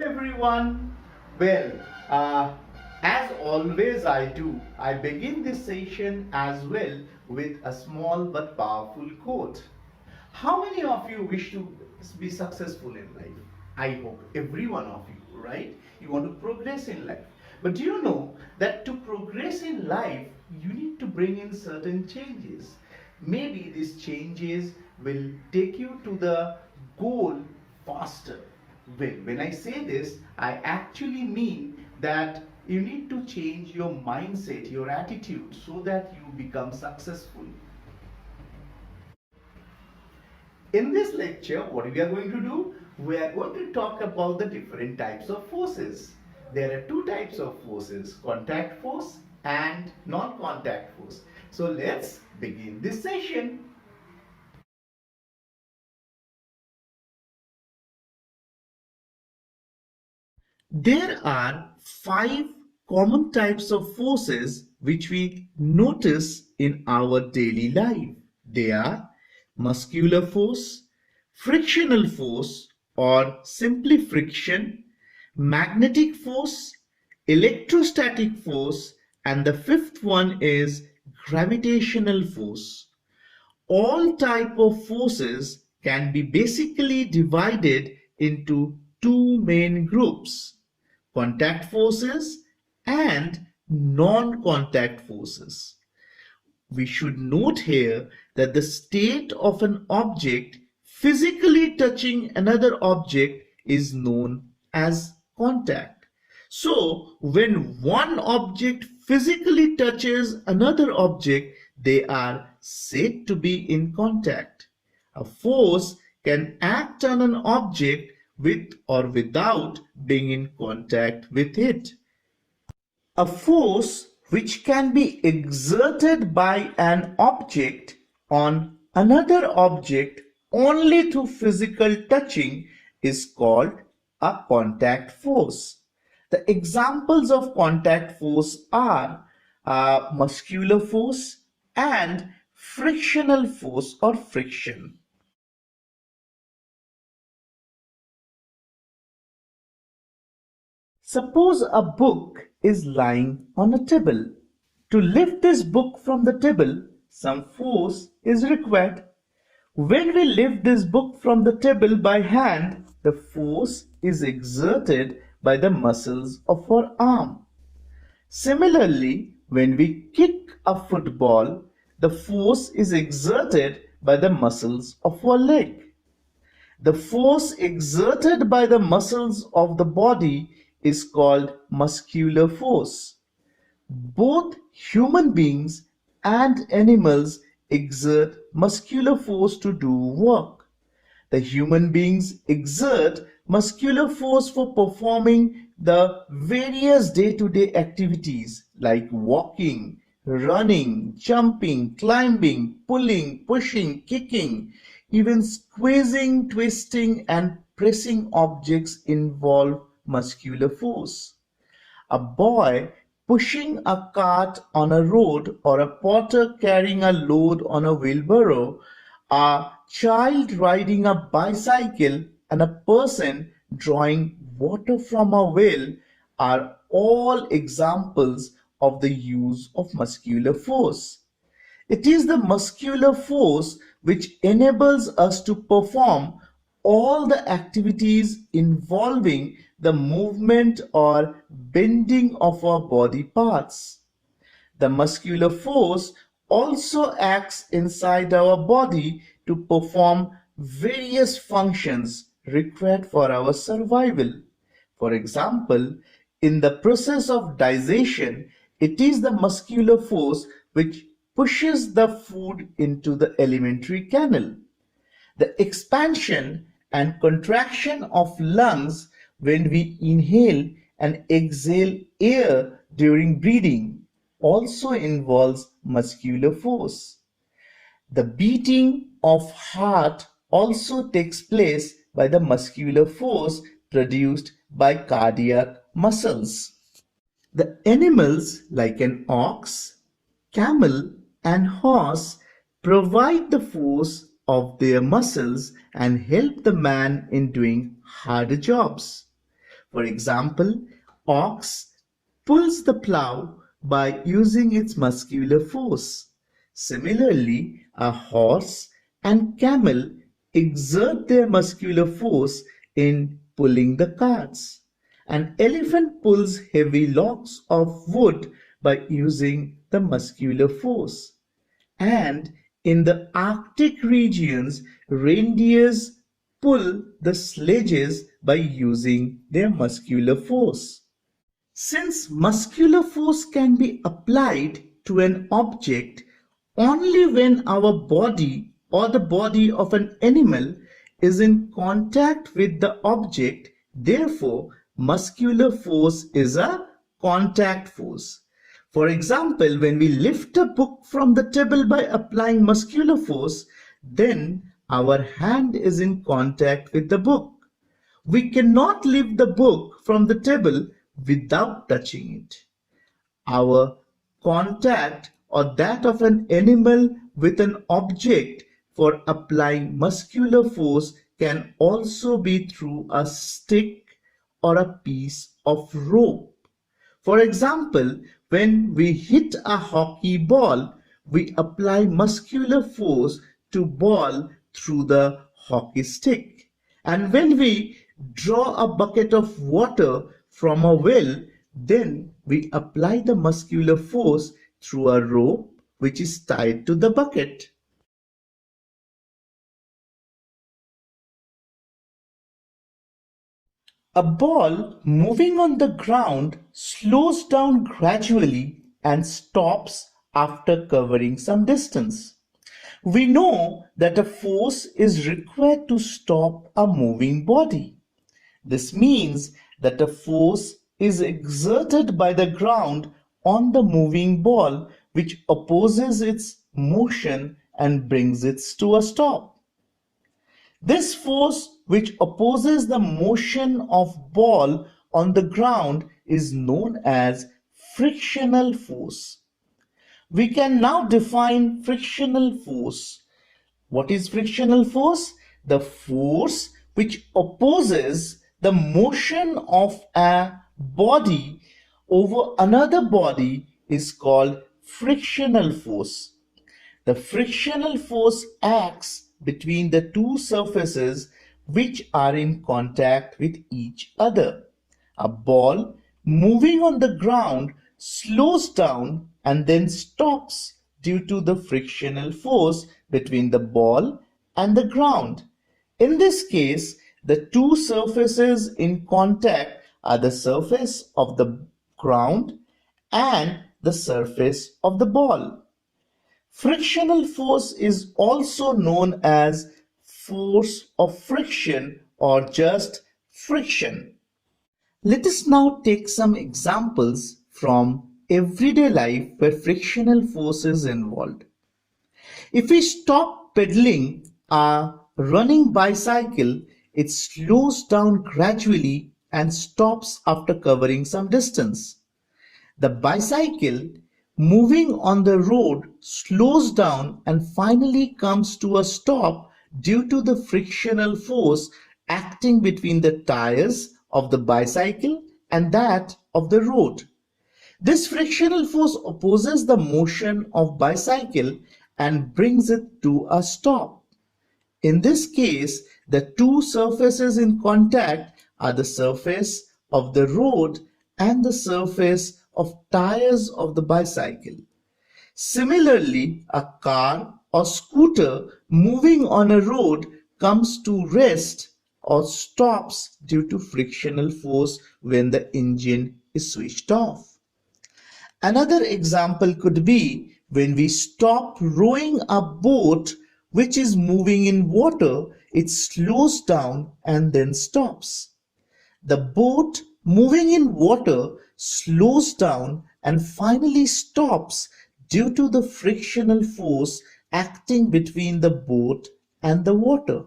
Everyone. Well, uh, as always I do, I begin this session as well with a small but powerful quote. How many of you wish to be successful in life? I hope every one of you, right? You want to progress in life. But do you know that to progress in life, you need to bring in certain changes? Maybe these changes will take you to the goal faster. When I say this, I actually mean that you need to change your mindset, your attitude, so that you become successful. In this lecture, what we are going to do? We are going to talk about the different types of forces. There are two types of forces, contact force and non-contact force. So let's begin this session. There are five common types of forces which we notice in our daily life. They are muscular force, frictional force or simply friction, magnetic force, electrostatic force, and the fifth one is gravitational force. All type of forces can be basically divided into two main groups: contact forces and non-contact forces. We should note here that the state of an object physically touching another object is known as contact. So, when one object physically touches another object, they are said to be in contact. A force can act on an object with or without being in contact with it. A force which can be exerted by an object on another object only through physical touching is called a contact force. The examples of contact force are muscular force and frictional force or friction. Suppose a book is lying on a table. To lift this book from the table, some force is required. When we lift this book from the table by hand, the force is exerted by the muscles of our arm. Similarly, when we kick a football, the force is exerted by the muscles of our leg. The force exerted by the muscles of the body is called muscular force. Both human beings and animals exert muscular force to do work. The human beings exert muscular force for performing the various day-to-day activities like walking, running, jumping, climbing, pulling, pushing, kicking. Even squeezing, twisting, and pressing objects involve muscular force. A boy pushing a cart on a road, or a porter carrying a load on a wheelbarrow, a child riding a bicycle, and a person drawing water from a well are all examples of the use of muscular force. It is the muscular force which enables us to perform all the activities involving the movement or bending of our body parts. The muscular force also acts inside our body to perform various functions required for our survival. For example, in the process of digestion, it is the muscular force which pushes the food into the alimentary canal. The expansion and contraction of lungs when we inhale and exhale air during breathing also involves muscular force. The beating of heart also takes place by the muscular force produced by cardiac muscles. The animals like an ox, camel, and horse provide the force of their muscles and help the man in doing harder jobs. For example, ox pulls the plow by using its muscular force. Similarly, a horse and camel exert their muscular force in pulling the carts. An elephant pulls heavy logs of wood by using the muscular force. And in the Arctic regions, reindeers pull the sledges by using their muscular force. Since muscular force can be applied to an object only when our body or the body of an animal is in contact with the object, therefore, muscular force is a contact force. For example, when we lift a book from the table by applying muscular force, then our hand is in contact with the book. We cannot lift the book from the table without touching it. Our contact or that of an animal with an object for applying muscular force can also be through a stick or a piece of rope. For example, when we hit a hockey ball, we apply muscular force to ball through the hockey stick. And when we draw a bucket of water from a well, then we apply the muscular force through a rope which is tied to the bucket. A ball moving on the ground slows down gradually and stops after covering some distance. We know that a force is required to stop a moving body. This means that a force is exerted by the ground on the moving ball which opposes its motion and brings it to a stop. This force which opposes the motion of ball on the ground is known as frictional force. We can now define frictional force. What is frictional force? The force which opposes the motion of a body over another body is called frictional force. The frictional force acts between the two surfaces which are in contact with each other. A ball moving on the ground slows down and then stops due to the frictional force between the ball and the ground. In this case, the two surfaces in contact are the surface of the ground and the surface of the ball. Frictional force is also known as force of friction or just friction. Let us now take some examples from everyday life where frictional force is involved. If we stop pedaling a running bicycle, it slows down gradually and stops after covering some distance. The bicycle moving on the road slows down and finally comes to a stop due to the frictional force acting between the tires of the bicycle and that of the road. This frictional force opposes the motion of bicycle and brings it to a stop. In this case, the two surfaces in contact are the surface of the road and the surface of tires of the bicycle. Similarly, a car or scooter moving on a road comes to rest or stops due to frictional force when the engine is switched off. Another example could be when we stop rowing a boat which is moving in water, it slows down and then stops. The boat moving in water slows down and finally stops due to the frictional force acting between the boat and the water.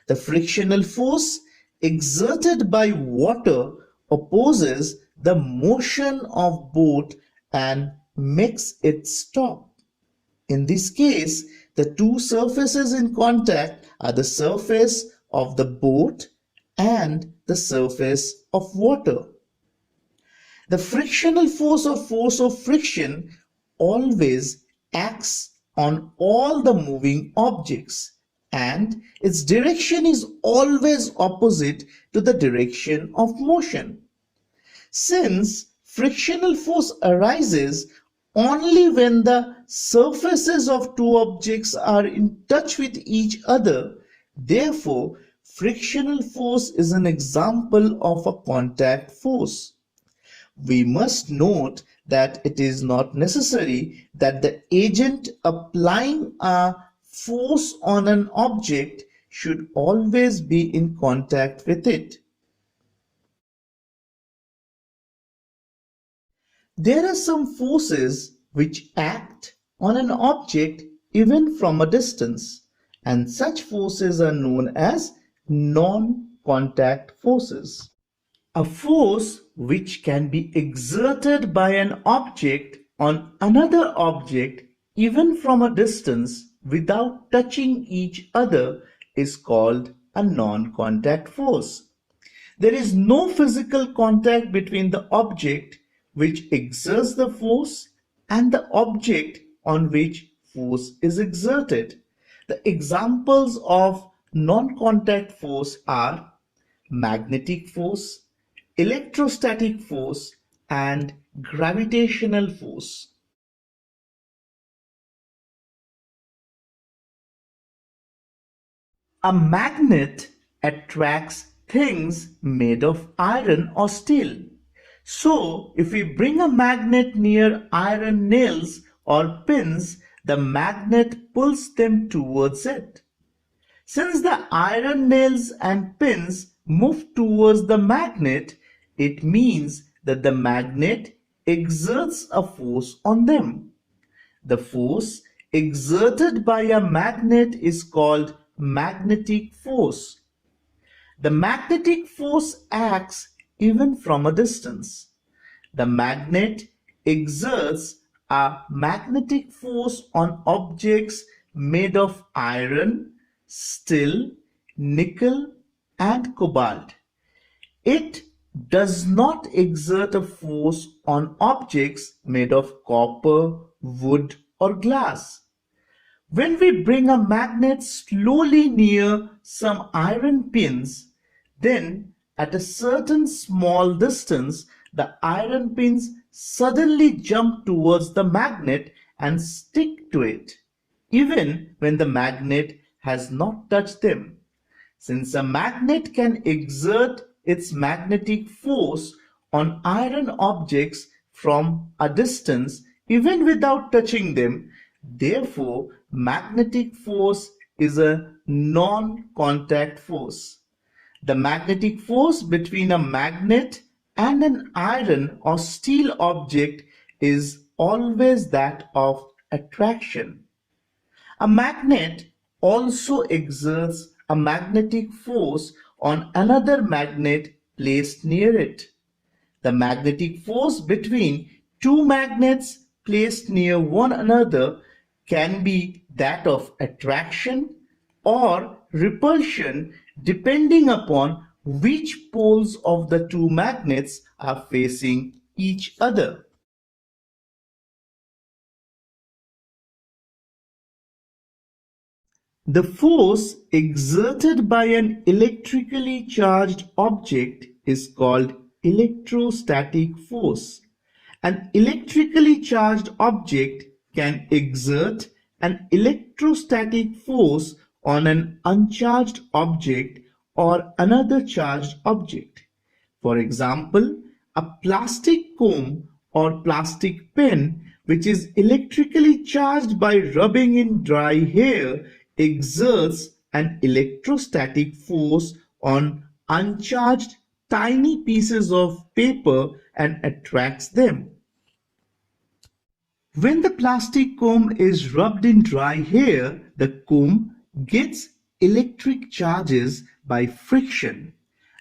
The frictional force exerted by water opposes the motion of boat and makes it stop. In this case, the two surfaces in contact are the surface of the boat and the surface of water. The frictional force of friction always acts on all the moving objects, and its direction is always opposite to the direction of motion. Since frictional force arises only when the surfaces of two objects are in touch with each other, therefore frictional force is an example of a contact force. We must note that it is not necessary that the agent applying a force on an object should always be in contact with it. There are some forces which act on an object even from a distance, and such forces are known as non-contact forces. A force which can be exerted by an object on another object even from a distance without touching each other is called a non-contact force. There is no physical contact between the object which exerts the force and the object on which force is exerted. The examples of non-contact force are magnetic force, electrostatic force, and gravitational force. A magnet attracts things made of iron or steel. So, if we bring a magnet near iron nails or pins, the magnet pulls them towards it. Since the iron nails and pins move towards the magnet, it means that the magnet exerts a force on them. The force exerted by a magnet is called magnetic force. The magnetic force acts even from a distance. The magnet exerts a magnetic force on objects made of iron, steel, nickel, and cobalt. It does not exert a force on objects made of copper, wood, or glass. When we bring a magnet slowly near some iron pins, then at a certain small distance, the iron pins suddenly jump towards the magnet and stick to it, even when the magnet has not touched them. Since a magnet can exert its magnetic force on iron objects from a distance even without touching them, therefore magnetic force is a non-contact force. The magnetic force between a magnet and an iron or steel object is always that of attraction. A magnet also exerts a magnetic force on another magnet placed near it. The magnetic force between two magnets placed near one another can be that of attraction or repulsion depending upon which poles of the two magnets are facing each other. The force exerted by an electrically charged object is called electrostatic force. An electrically charged object can exert an electrostatic force on an uncharged object or another charged object. For example, a plastic comb or plastic pen which is electrically charged by rubbing in dry hair exerts an electrostatic force on uncharged tiny pieces of paper and attracts them. When the plastic comb is rubbed in dry hair, the comb gets electric charges by friction.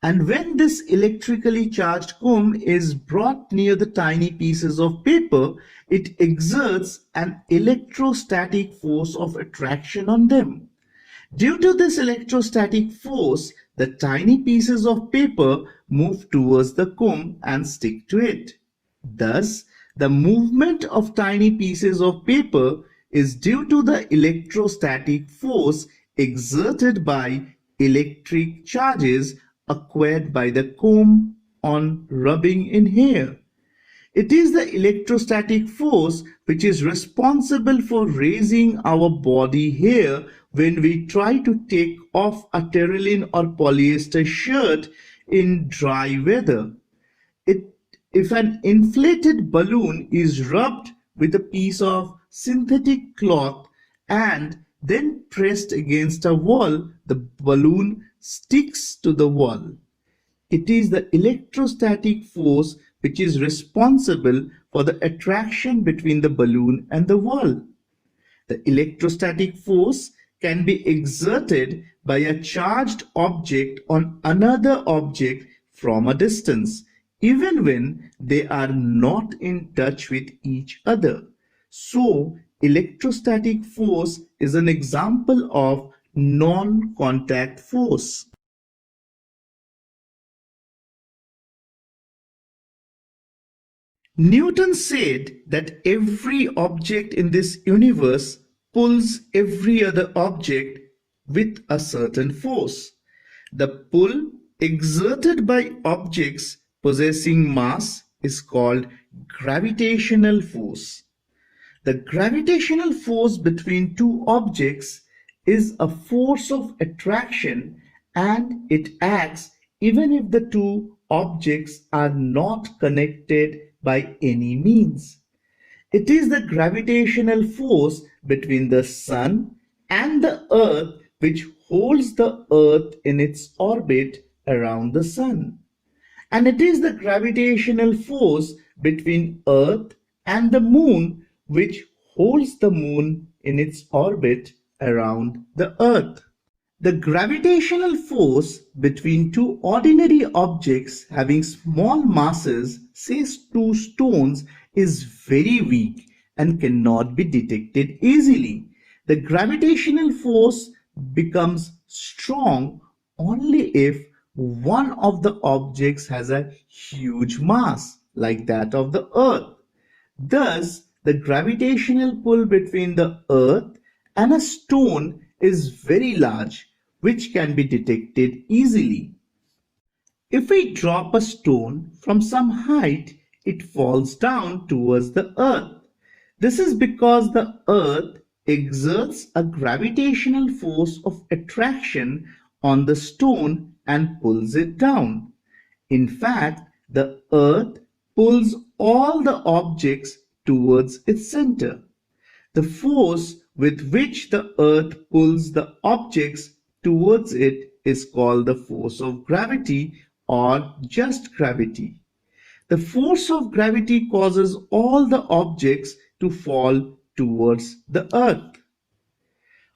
And when this electrically charged comb is brought near the tiny pieces of paper, it exerts an electrostatic force of attraction on them. Due to this electrostatic force, the tiny pieces of paper move towards the comb and stick to it. Thus, the movement of tiny pieces of paper is due to the electrostatic force exerted by electric charges acquired by the comb on rubbing in hair. It is the electrostatic force which is responsible for raising our body hair when we try to take off a terylene or polyester shirt in dry weather. It, if an inflated balloon is rubbed with a piece of synthetic cloth and then pressed against a wall, the balloon sticks to the wall. It is the electrostatic force which is responsible for the attraction between the balloon and the wall. The electrostatic force can be exerted by a charged object on another object from a distance, even when they are not in touch with each other. So, electrostatic force is an example of non-contact force. Newton said that every object in this universe pulls every other object with a certain force. The pull exerted by objects possessing mass is called gravitational force. The gravitational force between two objects is a force of attraction, and it acts even if the two objects are not connected by any means. It is the gravitational force between the Sun and the Earth which holds the Earth in its orbit around the Sun. And it is the gravitational force between Earth and the Moon which holds the Moon in its orbit around the Earth. The gravitational force between two ordinary objects having small masses, say two stones, is very weak and cannot be detected easily. The gravitational force becomes strong only if one of the objects has a huge mass, like that of the Earth. Thus, the gravitational pull between the Earth and a stone is very large, which can be detected easily. If we drop a stone from some height, it falls down towards the Earth. This is because the Earth exerts a gravitational force of attraction on the stone and pulls it down. In fact, the Earth pulls all the objects towards its center. The force with which the Earth pulls the objects towards it is called the force of gravity or just gravity. The force of gravity causes all the objects to fall towards the Earth.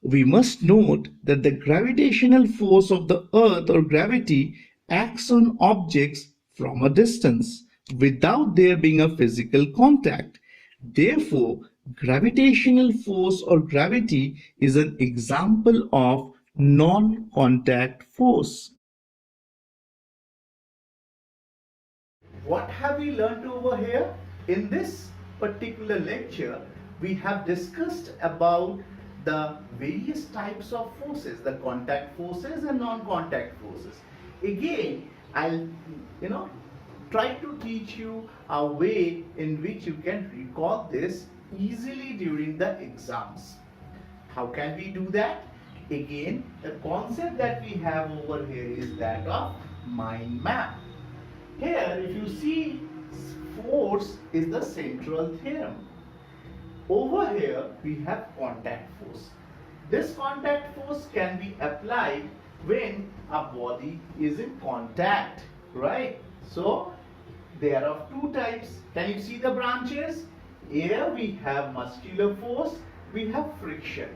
We must note that the gravitational force of the Earth or gravity acts on objects from a distance without there being a physical contact. Therefore, gravitational force or gravity is an example of non-contact force. What have we learned over here? In this particular lecture, we have discussed about the various types of forces, the contact forces and non-contact forces. Again, I'll try to teach you a way in which you can recall this easily during the exams. How can we do that? Again, the concept that we have over here is that of mind map. Here, if you see, force is the central theorem. Over here, we have contact force. This contact force can be applied when a body is in contact, right? So, they are of two types. Can you see the branches? Here we have muscular force, we have friction.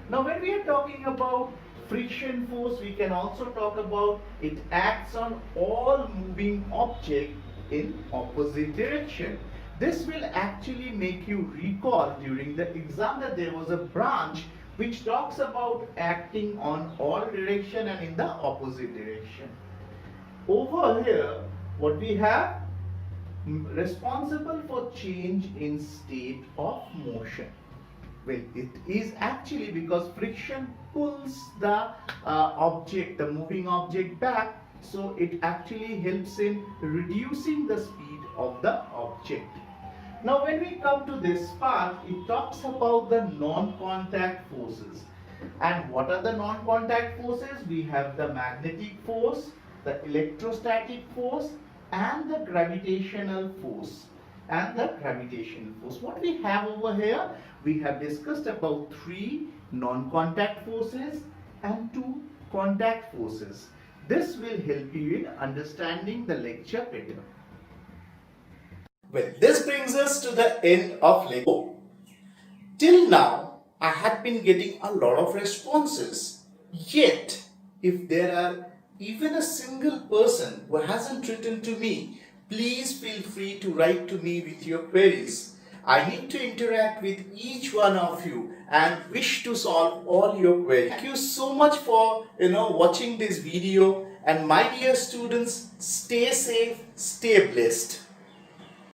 Now, when we are talking about friction force, we can also talk about it acts on all moving object in opposite direction. This will actually make you recall during the exam that there was a branch which talks about acting on all direction and in the opposite direction. Over here, what we have, responsible for change in state of motion. Well, it is actually because friction pulls the object, the moving object back, so it actually helps in reducing the speed of the object. Now when we come to this part, it talks about the non-contact forces. And what are the non-contact forces? We have the magnetic force, the electrostatic force, and the gravitational force. What we have over here, we have discussed about 3 non-contact forces and 2 contact forces. This will help you in understanding the lecture better. Well, this brings us to the end of lecture. Till now, I had been getting a lot of responses. Yet, if there are even a single person who hasn't written to me, please feel free to write to me with your queries. I need to interact with each one of you and wish to solve all your queries. Thank you so much for watching this video, and my dear students, stay safe, stay blessed.